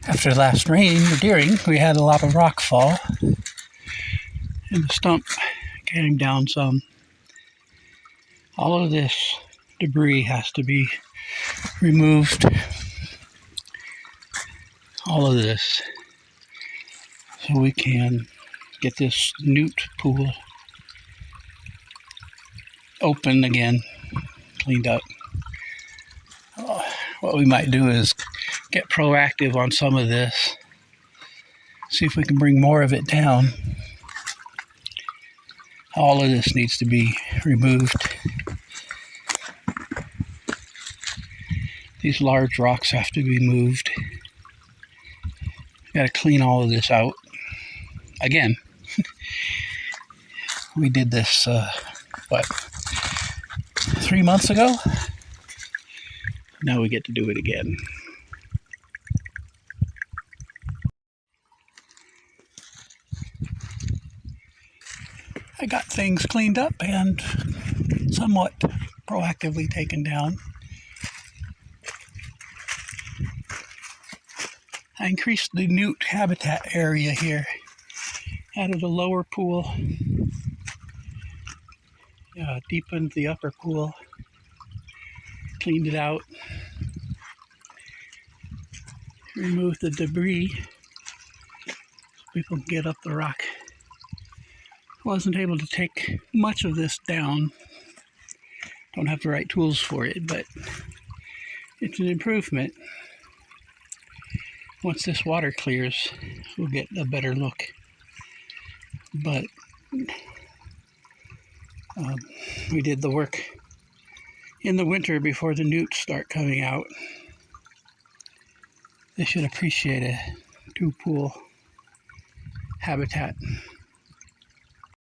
After the last rain or during, we had a lot of rock fall, and the stump came down some. All of this debris has to be removed. All of this, so we can get this Newt pool open again, cleaned up. What we might do is get proactive on some of this, see if we can bring more of it down. All of this needs to be removed. These large rocks have to be moved. Got to clean all of this out. Again, we did this, 3 months ago? Now we get to do it again. I got things cleaned up and somewhat proactively taken down. I increased the newt habitat area here, added a lower pool, deepened the upper pool, cleaned it out, removed the debris so people can get up the rock. Wasn't able to take much of this down. Don't have the right tools for it, but it's an improvement. Once this water clears, we'll get a better look. But we did the work in the winter before the newts start coming out. They should appreciate a two-pool habitat.